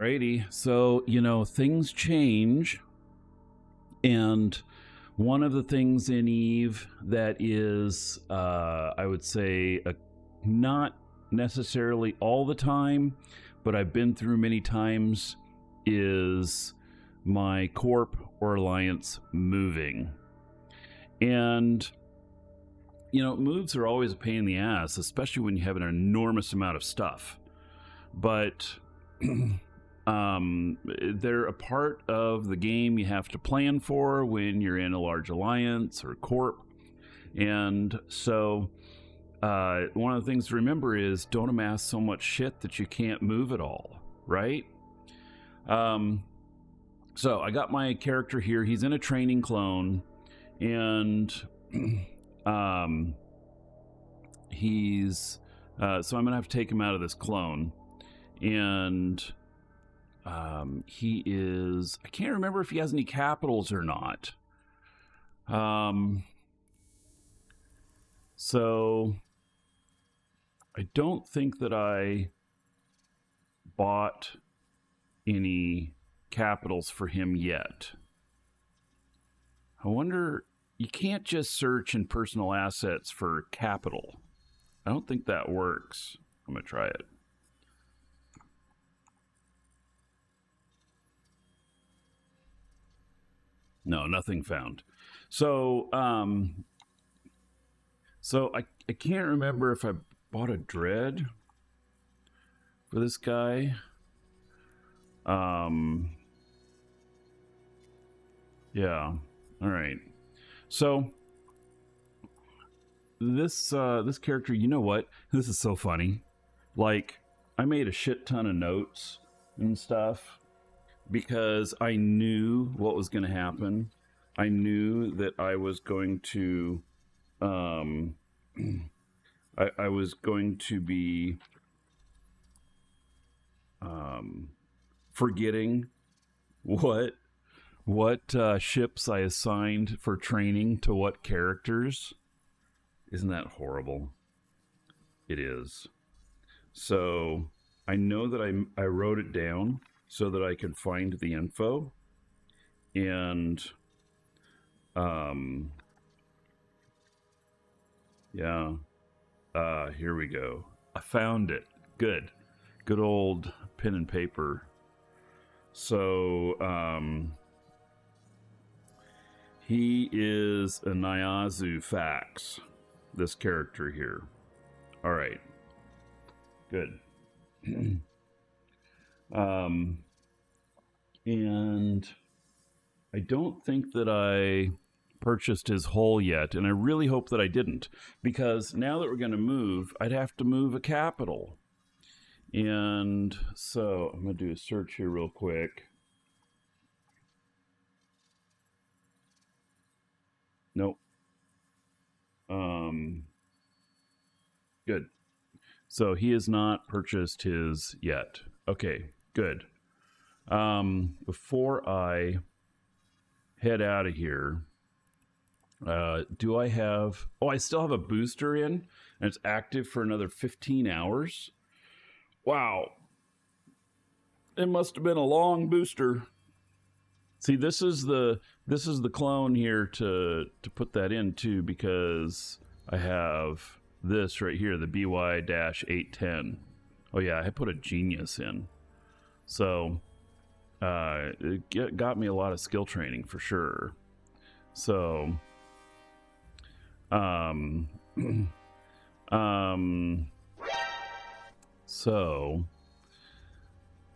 Alrighty, so things change, and one of the things in Eve that is, I would say, not necessarily all the time, but I've been through many times, is my corp or alliance moving. And moves are always a pain in the ass, especially when you have an enormous amount of stuff. But they're a part of the game you have to plan for when you're in a large alliance or corp. And so one of the things to remember is don't amass so much shit that you can't move at all, right? So I got my character here. He's in a training clone, and he's so I'm gonna have to take him out of this clone. And he is, I can't remember if he has any capitals or not. So I don't think that I bought any capitals for him yet. I wonder, you can't just search in personal assets for capital. I don't think that works. I'm gonna try it. No, nothing found. So, I can't remember if I bought a dread for this guy. Yeah. All right. So this character, you know what? This is so funny. Like, I made a shit ton of notes and stuff because I knew what was going to happen. I knew that I was going to, I was going to be forgetting what ships I assigned for training to what characters. Isn't that horrible? It is. So I know that I wrote it down so that I can find the info. And yeah, here we go. I found it. Good old pen and paper. So he is a Nyazu Fax, this character here. All right, good. And I don't think that I purchased his hull yet, and I really hope that I didn't, because now that we're going to move, I'd have to move a capital. And so I'm going to do a search here real quick. Nope. Good. So he has not purchased his yet. Okay, good. Before I head out of here, do I have... Oh, I still have a booster in, and it's active for another 15 hours. Wow. It must have been a long booster. See, this is the clone here to put that in too, because I have this right here, the BY-810. Oh yeah, I put a genius in. So it got me a lot of skill training for sure. So so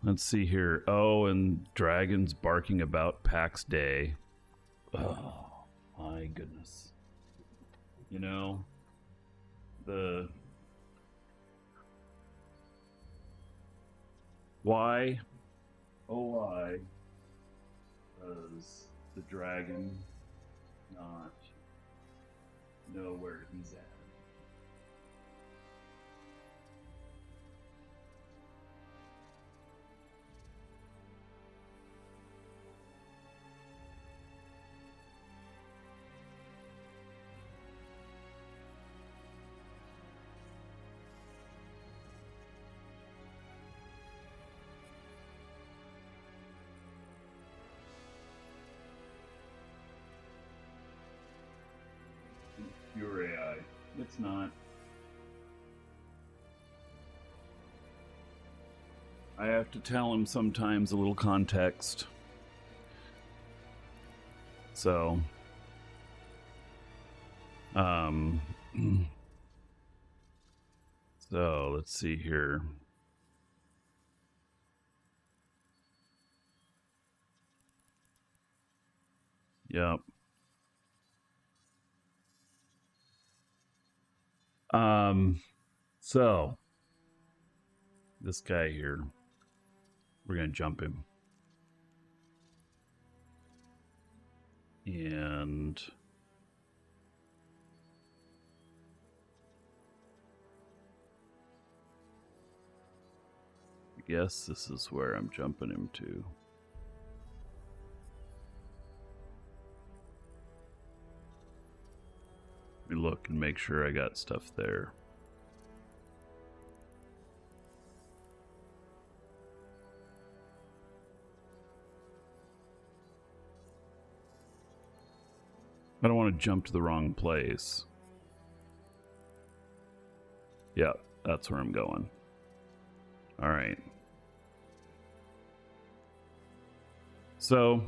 let's see here. Oh, and dragons barking about PAX Day. Oh my goodness. You know, why, oh why does the dragon not know where he's at? it's not. I have to tell him sometimes a little context. So, so let's see here. Yep. So this guy here, we're gonna jump him. And I guess this is where I'm jumping him to. Let me look and make sure I got stuff there. I don't want to jump to the wrong place. Yeah, that's where I'm going. All right. So,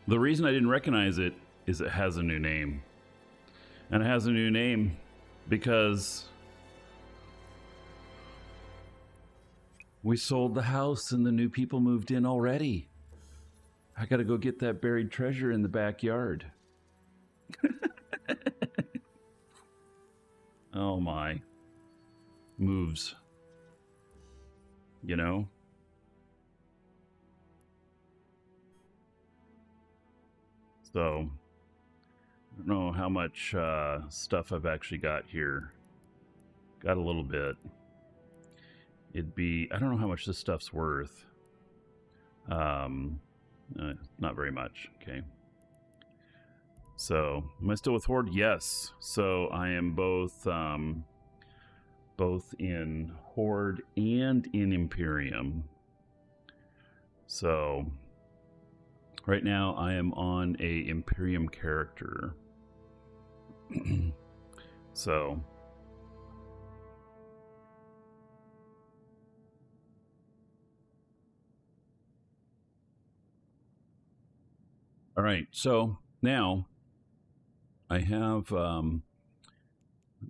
the reason I didn't recognize it is it has a new name. And it has a new name because we sold the house and the new people moved in already. I gotta go get that buried treasure in the backyard. Oh my. Moves. You know? So, I don't know how much stuff I've actually got here. Got a little bit. It'd be, I don't know how much this stuff's worth. Not very much, okay. So, am I still with Horde? Yes. So I am both in Horde and in Imperium. So right now I am on a Imperium character. So all right, so now I have let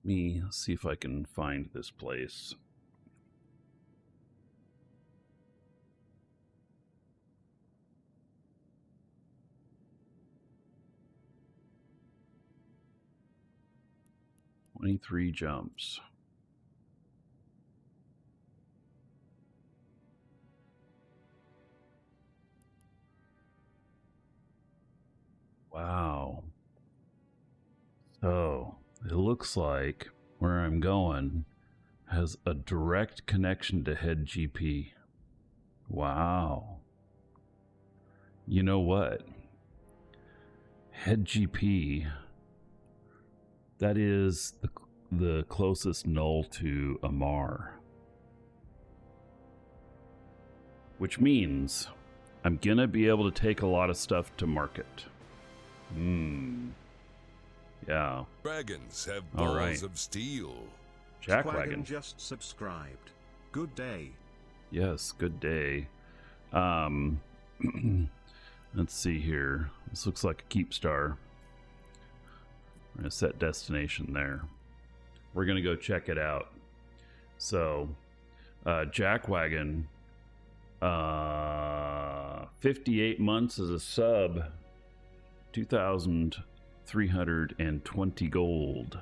me see if I can find this place. "23 jumps. Wow. So it looks like where I'm going has a direct connection to head GP. Wow. You know what? Head GP, that is the closest null to Amar. Which means I'm gonna be able to take a lot of stuff to market. Yeah. Dragons have balls of steel. Jackwagon just subscribed. Good day. Yes, good day. Let's see here. This looks like a keep star. We're gonna set destination there. We're gonna go check it out. So, Jackwagon, 58 months as a sub, 2,320 gold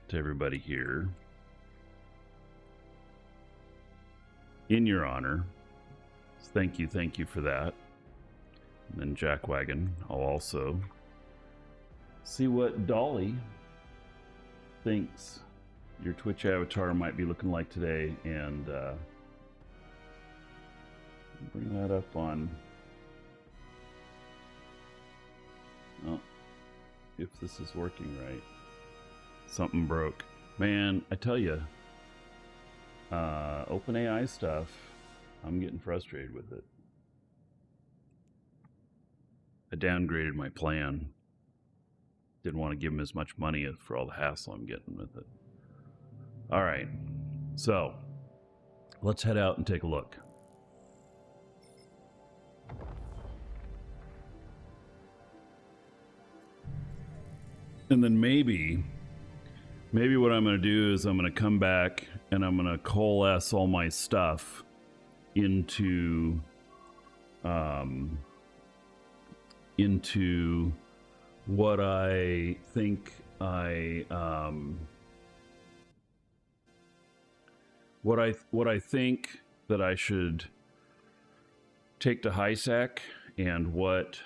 to everybody here. In your honor. Thank you for that. And then Jackwagon, I'll also see what Dolly thinks your Twitch avatar might be looking like today, and bring that up on. Oh, if this is working right. Something broke. Man, I tell you, OpenAI stuff, I'm getting frustrated with it. I downgraded my plan. didn't want to give him as much money for all the hassle I'm getting with it. All right, so let's head out and take a look. And then maybe what I'm going to do is I'm going to come back and I'm going to coalesce all my stuff into what I think what I think that I should take to high sec and what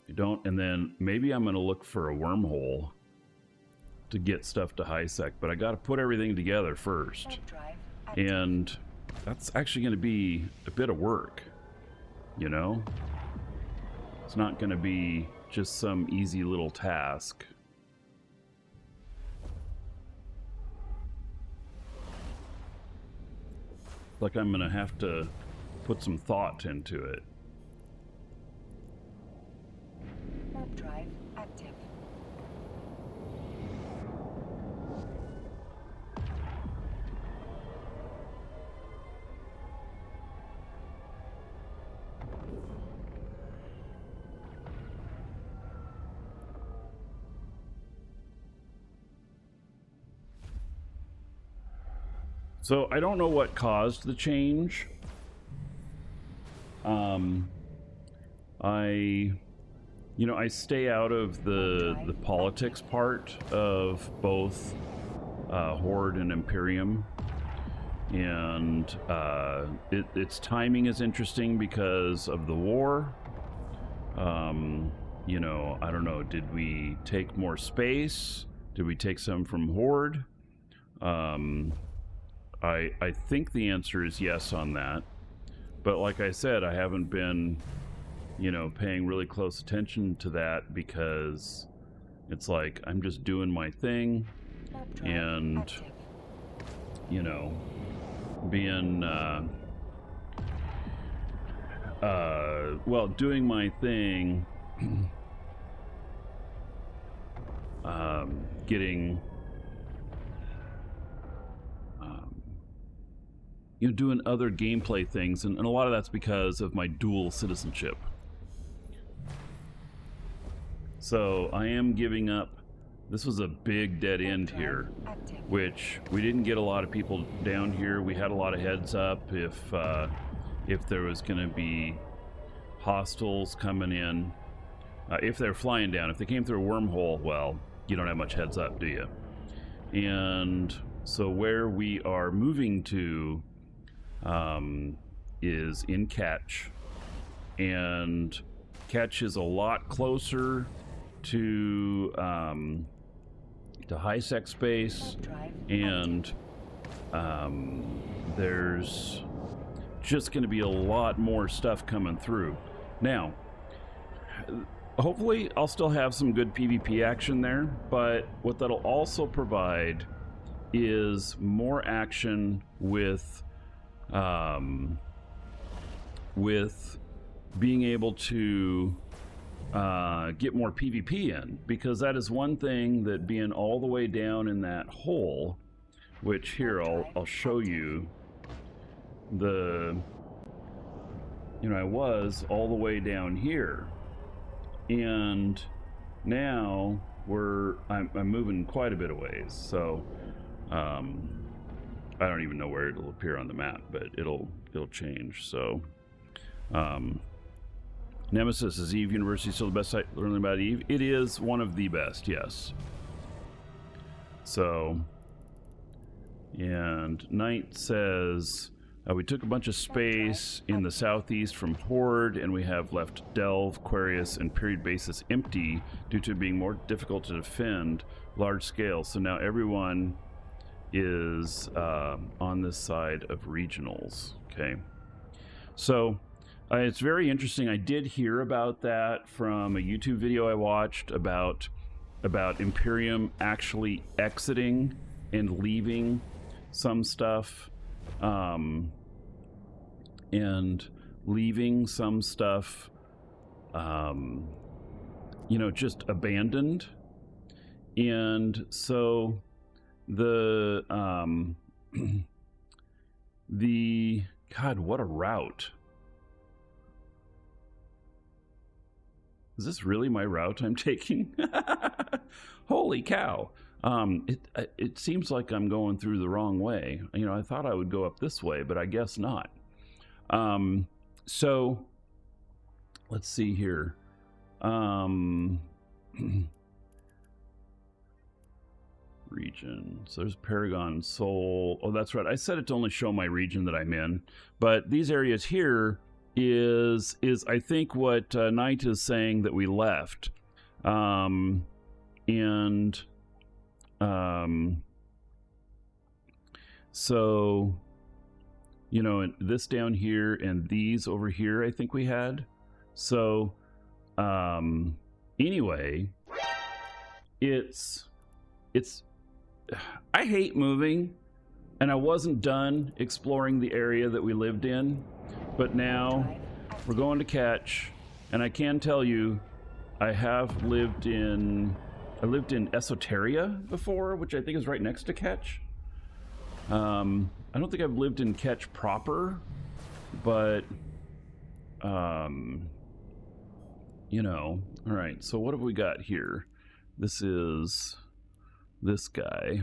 I don't, and then maybe I'm going to look for a wormhole to get stuff to high sec, but I got to put everything together first, and that's actually going to be a bit of work, you know? It's not going to be just some easy little task. Like I'm going to have to put some thought into it. Warp drive active. So I don't know what caused the change. I stay out of the politics part of both Horde and Imperium, and its timing is interesting because of the war. I don't know. Did we take more space? Did we take some from Horde? I think the answer is yes on that, but like I said, I haven't been, paying really close attention to that because it's like I'm just doing my thing, and being doing my thing, getting doing other gameplay things, and a lot of that's because of my dual citizenship. So I am giving up. This was a big dead end here, which we didn't get a lot of people down here. We had a lot of heads up if there was going to be hostiles coming in. If they're flying down, if they came through a wormhole, well, you don't have much heads up, do you? And so where we are moving to is in Catch, and Catch is a lot closer to high sec space, and there's just going to be a lot more stuff coming through. Now, hopefully I'll still have some good PvP action there, but what that'll also provide is more action with being able to get more PvP in, because that is one thing that being all the way down in that hole, which here I'll show you I was all the way down here, and now I'm moving quite a bit of ways, so I don't even know where it'll appear on the map, but it'll change. So Nemesis, is Eve University still the best site learning about Eve? It is one of the best, yes. So, and Knight says, we took a bunch of space in the southeast from Horde, and we have left Delve, Aquarius, and Period bases empty due to being more difficult to defend large scale. So now everyone is on this side of regionals. Okay, so it's very interesting. I did hear about that from a YouTube video I watched about Imperium actually exiting and leaving some stuff, just abandoned. And so the the God, what a route. Is this really my route I'm taking? Holy cow. It seems like I'm going through the wrong way. You know, I thought I would go up this way, but I guess not. So let's see here. Region. So there's Paragon Soul. Oh, that's right. I said it to only show my region that I'm in. But these areas here is I think what Knight is saying that we left. So, you know, and this down here and these over here, I think we had. So, anyway, it's I hate moving, and I wasn't done exploring the area that we lived in, but now we're going to Catch, and I can tell you I lived in Esoteria before, which I think is right next to Catch. I don't think I've lived in Catch proper, but you know. All right, so what have we got here? This is this guy.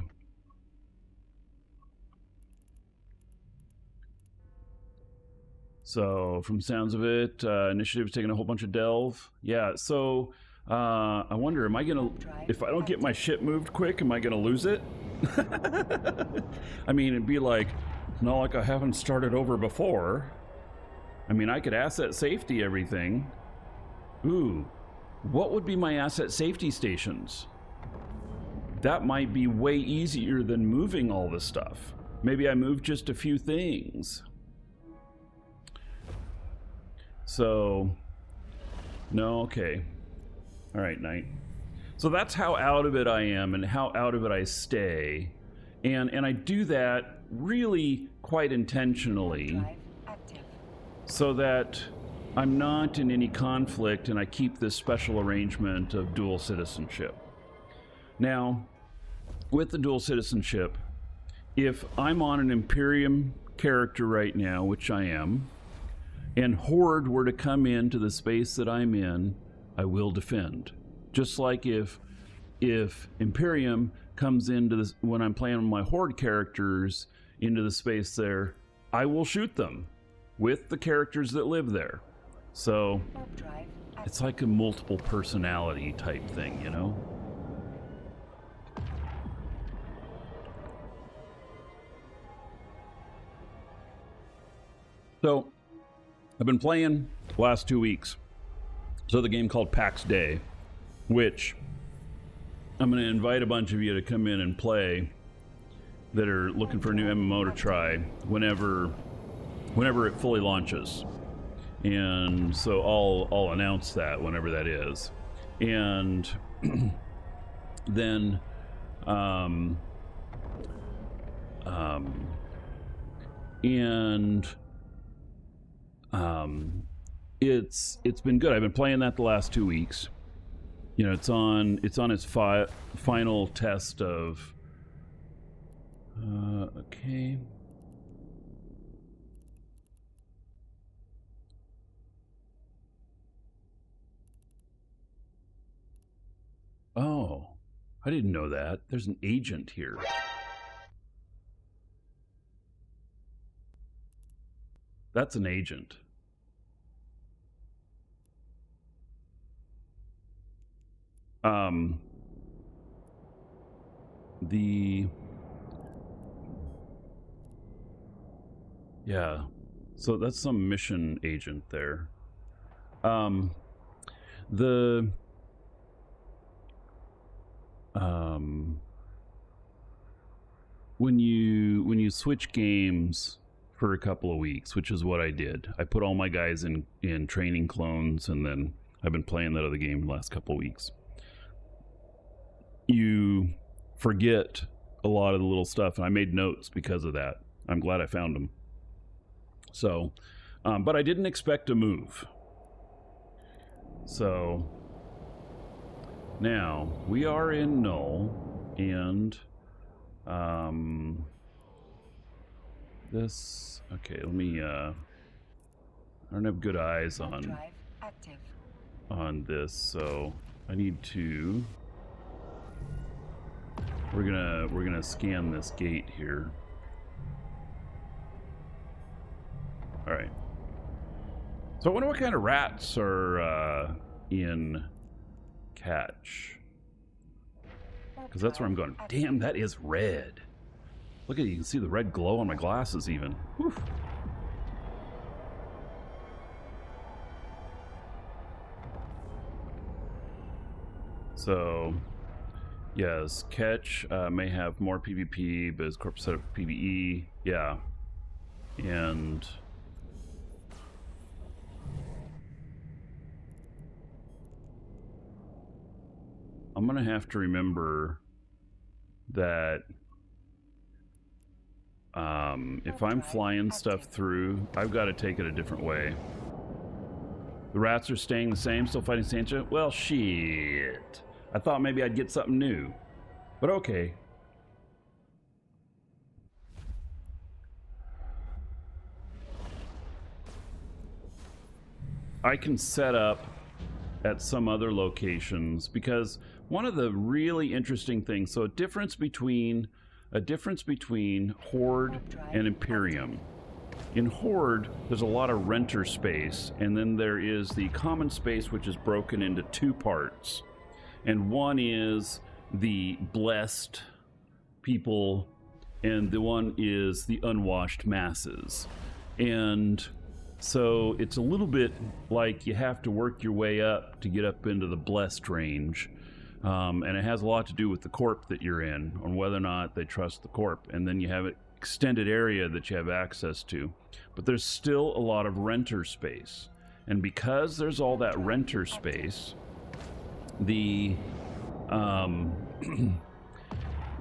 So from sounds of it, initiative's taking a whole bunch of delve. Yeah, so I wonder, am I gonna, if I don't get my ship moved quick, am I gonna lose it? I mean, it'd be like, it's not like I haven't started over before. I mean, I could asset safety everything. Ooh, what would be my asset safety stations? That might be way easier than moving all this stuff. Maybe I move just a few things. So, no, okay. All right, Knight. So that's how out of it I am and how out of it I stay. And I do that really quite intentionally so that I'm not in any conflict and I keep this special arrangement of dual citizenship. Now, with the dual citizenship, if I'm on an Imperium character right now, which I am, and Horde were to come into the space that I'm in, I will defend. Just like if Imperium comes into this, when I'm playing my Horde characters into the space there, I will shoot them with the characters that live there. So it's like a multiple personality type thing, you know? So I've been playing the last 2 weeks. So the game called PAX Day, which I'm going to invite a bunch of you to come in and play that are looking for a new MMO to try whenever it fully launches. And so I'll announce that whenever that is. And then it's been good. I've been playing that the last 2 weeks. You know, it's on its final test of okay. Oh, I didn't know that. There's an agent here. That's an agent. Yeah, so that's some mission agent there. When you switch games for a couple of weeks, which is what I did, I put all my guys in training clones, and then I've been playing that other game the last couple of weeks. You forget a lot of the little stuff, and I made notes because of that. I'm glad I found them. So, but I didn't expect to move. So, Now, we are in null, and this, okay, let me, I don't have good eyes Warp on drive active. this, so I need to, we're gonna scan this gate here. All right. So I wonder what kind of rats are in Catch. Because that's where I'm going. Damn, that is red. Look at it, you can see the red glow on my glasses even. Whew. So, yes, Catch may have more PvP, but his corp set up PvE. Yeah. And I'm gonna have to remember that if I'm flying stuff through, I've got to take it a different way. The rats are staying the same, still fighting Sancha? Well, shit. I thought maybe I'd get something new. But okay. I can set up at some other locations because one of the really interesting things, so a difference between Horde and Imperium. In Horde, there's a lot of renter space, and then there is the common space, which is broken into two parts. And one is the blessed people, and the one is the unwashed masses. And so it's a little bit like you have to work your way up to get up into the blessed range. And it has a lot to do with the corp that you're in, on whether or not they trust the corp. And then you have an extended area that you have access to. But there's still a lot of renter space. And because there's all that renter space, the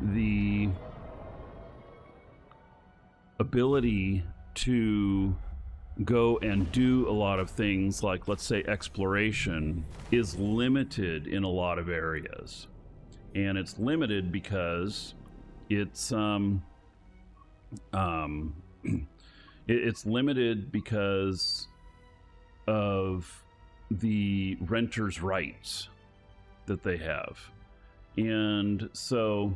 the ability to go and do a lot of things like, let's say, exploration is limited in a lot of areas. And it's limited because it's it's limited because of the renters' rights that they have. And so,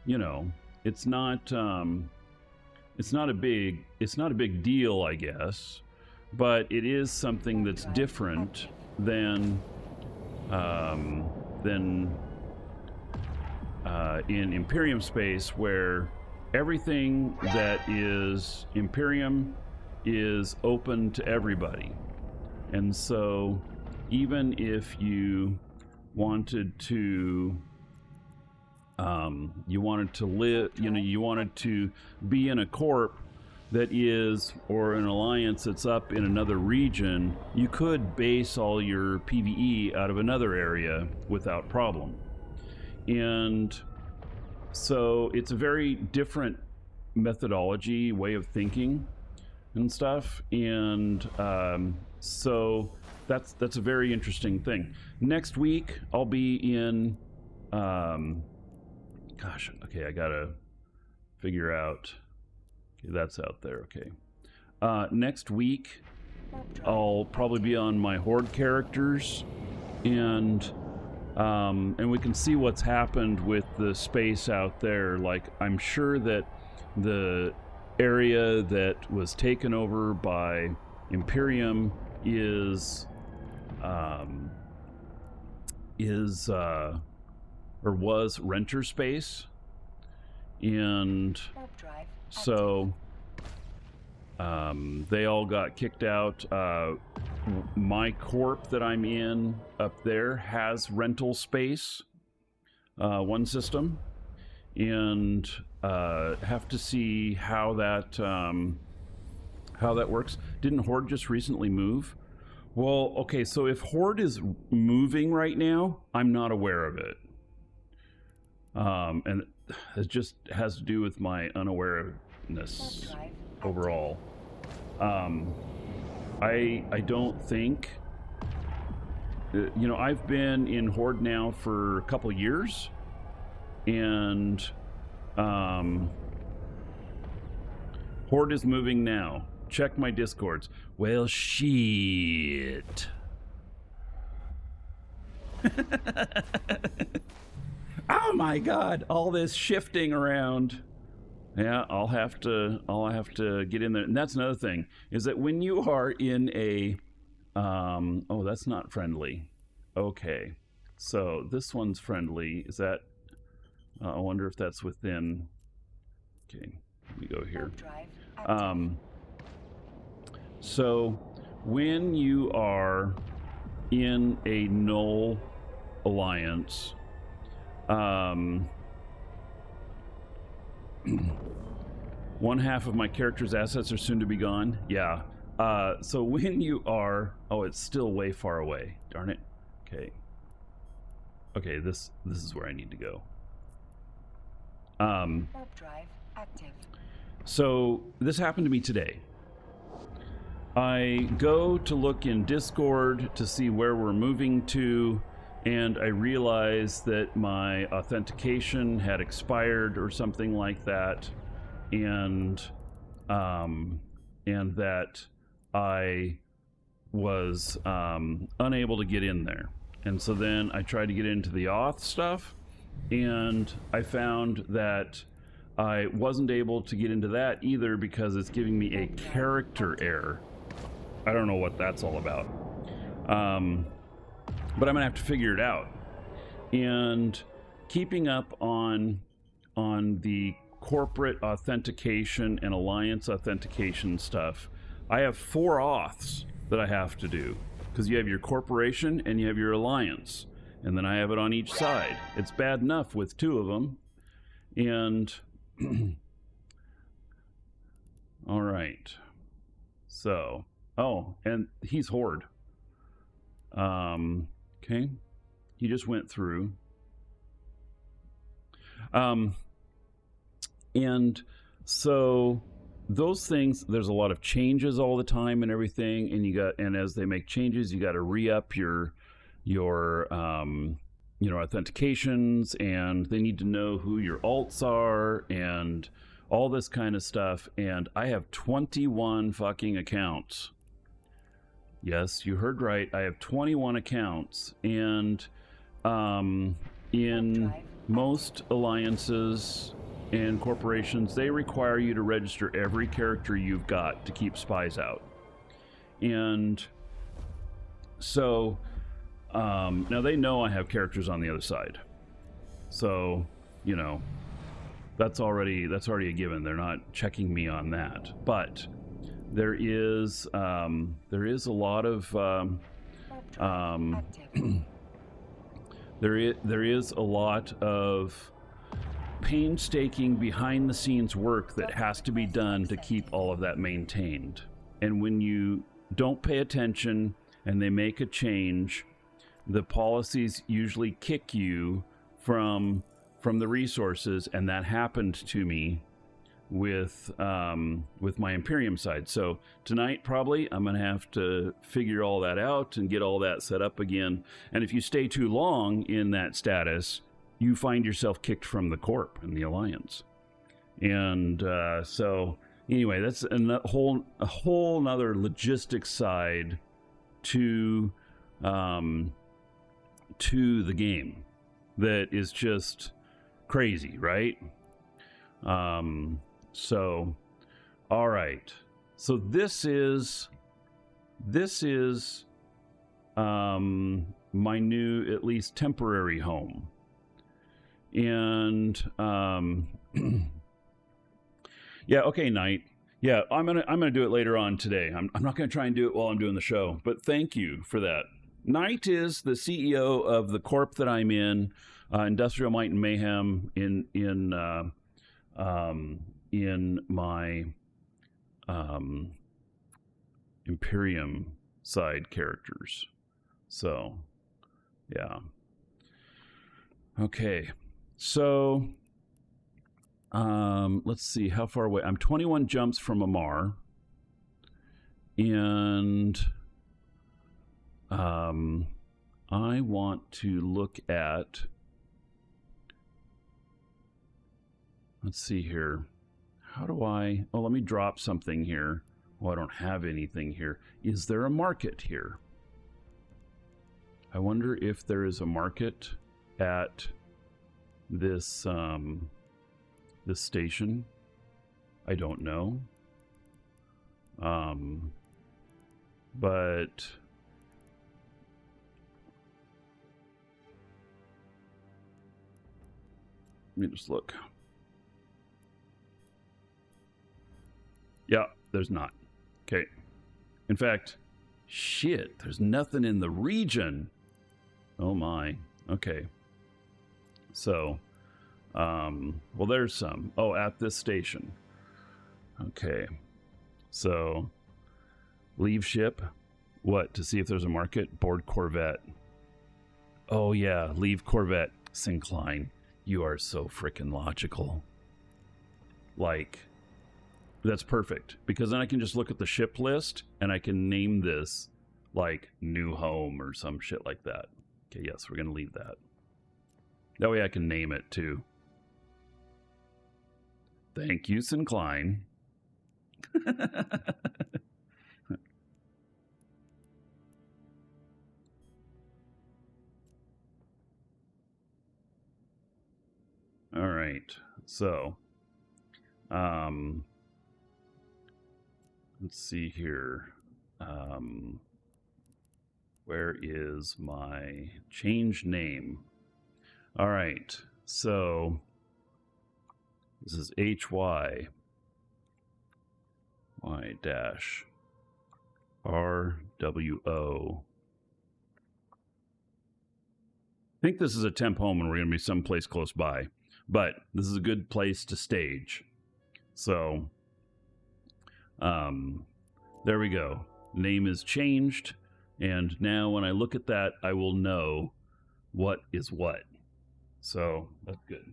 you know, it's not a big deal, I guess, but it is something that's different than in Imperium space, where everything that is Imperium is open to everybody. And so even if you wanted to live, you know, you wanted to be in a corp that is, or an alliance that's up in another region, you could base all your PvE out of another area without problem. And so it's a very different methodology, way of thinking and stuff. And so that's a very interesting thing. Next week I'll be in gosh, okay, I gotta figure out. Okay, that's out there. Okay. Next week I'll probably be on my Horde characters, and we can see what's happened with the space out there. Like, I'm sure that the area that was taken over by Imperium is or was renter space, and so they all got kicked out. My corp that I'm in up there has rental space, one system, and have to see how that works. Didn't Horde just recently move? Well, okay, so if Horde is moving right now, I'm not aware of it. And it just has to do with my unawareness overall. I don't think you know, I've been in Horde now for a couple years, and Horde is moving now. Check my Discords. Well, shit. Oh my God! All this shifting around. Yeah, I'll have to get in there. And that's another thing, is that when you are in a oh, that's not friendly. Okay. So this one's friendly. Is that I wonder if that's within. Okay, let me go here. So when you are in a null alliance, one half of my character's assets are soon to be gone. Yeah. So when you are, oh, it's still way far away. Darn it. Okay. Okay, this is where I need to go. Warp drive active. So this happened to me today. I go to look in Discord to see where we're moving to, and I realize that my authentication had expired or something like that, and that I was unable to get in there. And so then I tried to get into the auth stuff, and I found that I wasn't able to get into that either because it's giving me a character error. I don't know what that's all about. But I'm gonna have to figure it out. And keeping up on the corporate authentication and alliance authentication stuff, I have 4 auths that I have to do, because you have your corporation and you have your alliance, and then I have it on each side. It's bad enough with 2 of them. And all right, so oh, and he's Horde. Okay, he just went through. And so those things, there's a lot of changes all the time and everything, and as they make changes, you got to re-up your authentications, and they need to know who your alts are and all this kind of stuff. And I have 21 fucking accounts. Yes, you heard right. I have 21 accounts, and in most alliances and corporations, they require you to register every character you've got to keep spies out. And so now they know I have characters on the other side, so you know that's already a given. They're not checking me on that, but there is a lot of there is a lot of painstaking behind the scenes work that has to be done to keep all of that maintained. And when you don't pay attention and they make a change, the policies usually kick you from the resources, and that happened to me with my Imperium side. So tonight probably I'm gonna have to figure all that out and get all that set up again. And if you stay too long in that status, you find yourself kicked from the Corp and the Alliance. And so anyway, that's a whole nother logistics side to the game that is just crazy, right? So all right, so this is my new, at least temporary home. And yeah, okay, Knight. Yeah, I'm gonna do it later on today. I'm not gonna try and do it while I'm doing the show, but thank you for that. Knight is the CEO of the corp that I'm in, Industrial Might and Mayhem, in my Imperium side characters. So yeah, okay. So let's see how far away. I'm 21 jumps from Amar, and I want to look at, let's see here. How do I, oh, let me drop something here. Oh, I don't have anything here. Is there a market here? I wonder if there is a market at this, this station. I don't know. But let me just look. Yeah, there's not. Okay. In fact, shit, there's nothing in the region. Oh my. Okay. So, well, there's some. Oh, at this station. Okay. So, leave ship. What? To see if there's a market? Board Corvette. Oh, yeah. Leave Corvette. Syncline. You are so freaking logical. Like, that's perfect. Because then I can just look at the ship list and I can name this like New Home or some shit like that. Okay, yes, we're going to leave that. That way I can name it too. Thank you, Syncline. All right. So, let's see here. Where is my change name? All right. So, this is HY dash RWO. I think this is a temp home and we're going to be someplace close by, but this is a good place to stage. So, there we go. Name is changed. And now when I look at that, I will know what is what. So that's good.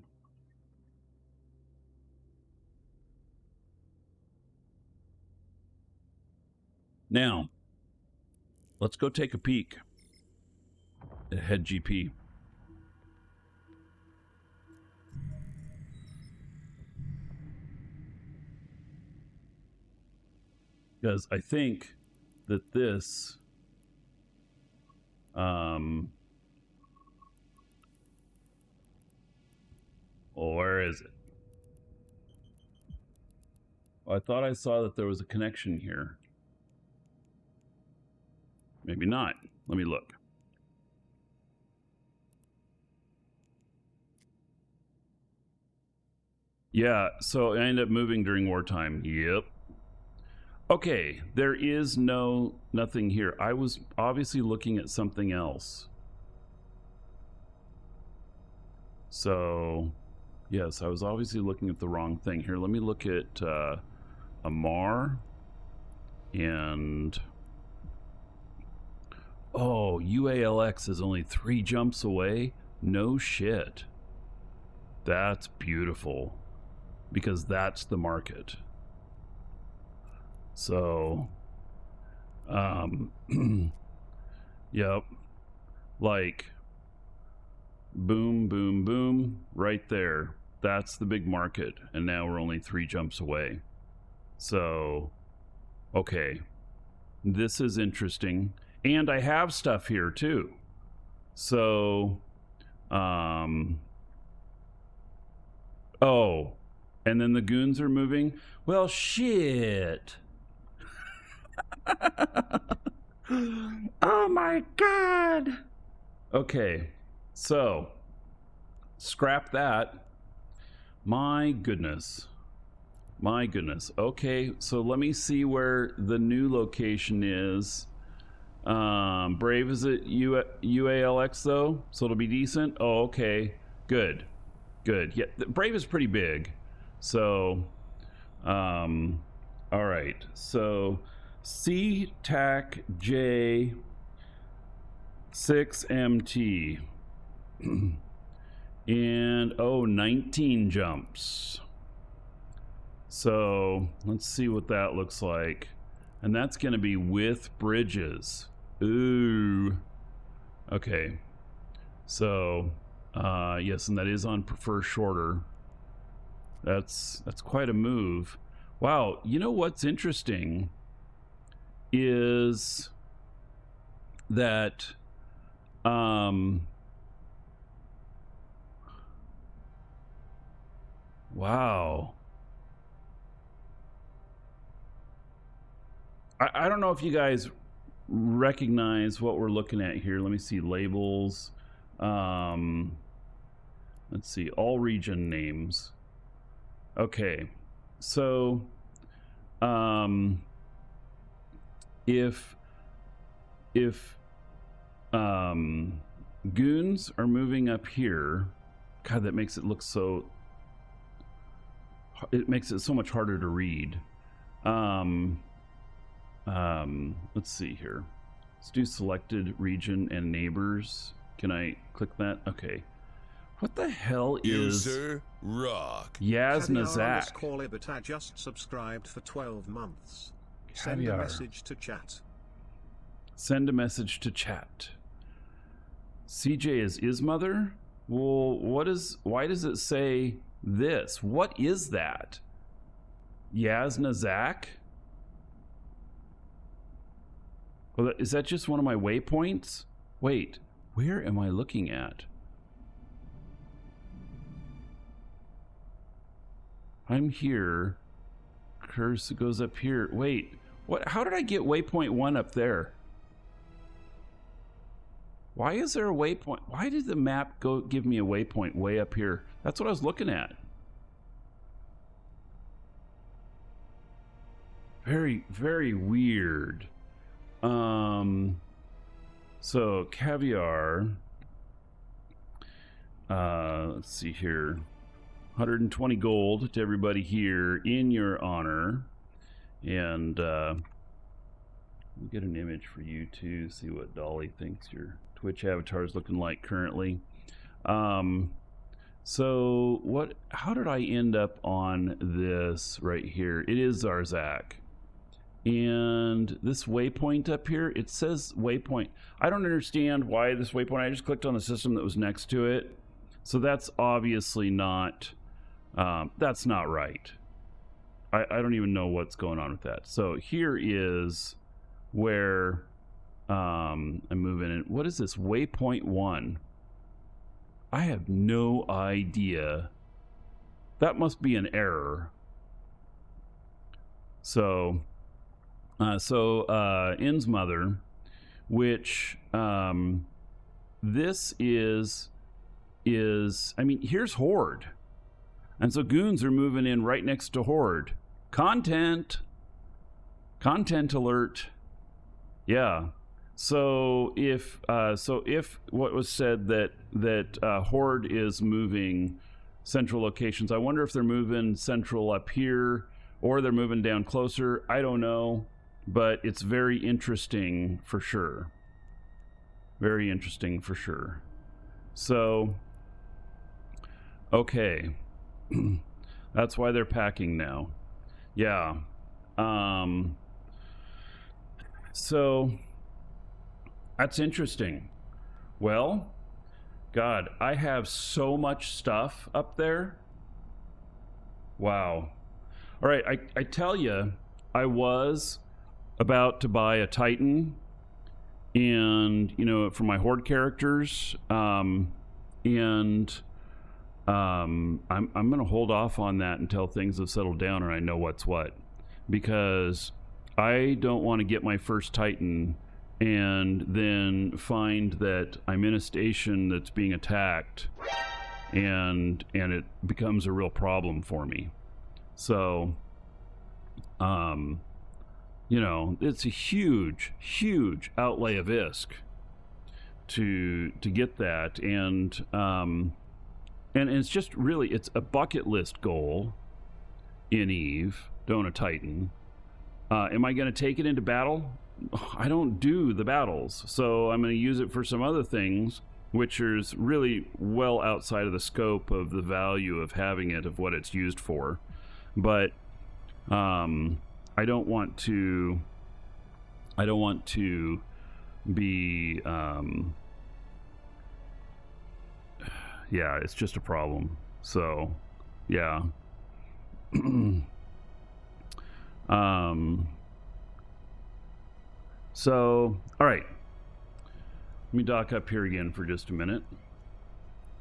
Now, let's go take a peek at Head GP. Because I think that this well, where is it? Oh, I thought I saw that there was a connection here. Maybe not. Let me look. Yeah, so I ended up moving during wartime. Yep. Okay, there is nothing here. I was obviously looking at something else. So, yes, I was obviously looking at the wrong thing. Here, let me look at Amar and... Oh, UALX is only 3 jumps away? No shit. That's beautiful. Because that's the market. So, yep. Like, boom, boom, boom, right there. That's the big market. And now we're only 3 jumps away. So, okay. This is interesting. And I have stuff here too. So, oh, and then the goons are moving. Well, shit. Oh my God. Okay, so scrap that. My goodness. My goodness. Okay, so let me see where the new location is. Brave is at UALX though, so it'll be decent. Oh, okay. Good. Good. Yeah, Brave is pretty big. So, all right. So, C-TAC J 6MT. And, oh, 19 jumps. So, let's see what that looks like. And that's going to be with bridges. Ooh. Okay. So, yes, and that is on prefer shorter. That's quite a move. Wow, you know what's interesting is that wow. I don't know if you guys recognize what we're looking at here. Let me see labels. Let's see, all region names. Okay, so if goons are moving up here, God, that makes it look so. It makes it so much harder to read. Let's see here. Let's do selected region and neighbors. Can I click that? Okay. What the hell is User Rock? Yaznazak. But I just subscribed for 12 months. Send Caviar. a message to chat. Send a message to chat. CJ is mother? Well, why does it say this? What is that? Yaznazak? Well, is that just one of my waypoints? Wait, where am I looking at? I'm here. Cursor goes up here. Wait, what? How did I get waypoint 1 up there? Why is there a waypoint? Why did the map give me a waypoint way up here? That's what I was looking at. Very, very weird. So caviar. Let's see here. 120 gold to everybody here in your honor. And we'll get an image for you too. See what Dolly thinks your Twitch avatar is looking like currently. So what? How did I end up on this right here? It is Zarzak. And this waypoint up here, it says waypoint. I don't understand why this waypoint. I just clicked on the system that was next to it. So that's obviously not, that's not right. I don't even know what's going on with that. So here is where I'm moving in. What is this? Waypoint 1. I have no idea. That must be an error. So... In's mother, which this is I mean, here's Horde, and so goons are moving in right next to Horde. Content alert. Yeah. So if what was said that Horde is moving central locations, I wonder if they're moving central up here or they're moving down closer. I don't know. But it's very interesting for sure. Very interesting for sure. So, okay. That's why they're packing now. Yeah. So, that's interesting. Well, God, I have so much stuff up there. Wow. All right, I tell you, I was about to buy a Titan, and for my Horde characters, and I'm gonna hold off on that until things have settled down and I know what's what, because I don't want to get my first Titan and then find that I'm in a station that's being attacked and it becomes a real problem for me. So it's a huge outlay of ISK to get that, and it's just really, it's a bucket list goal in EVE, don't a Titan. Am I going to take it into battle? I don't do the battles, so I'm going to use it for some other things, which is really well outside of the scope of the value of having it, of what it's used for. But I don't want to be yeah, it's just a problem. So, yeah. So, all right. Let me dock up here again for just a minute.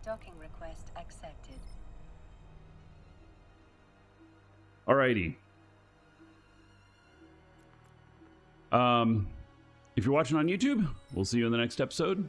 Docking request accepted. Alrighty. If you're watching on YouTube, we'll see you in the next episode.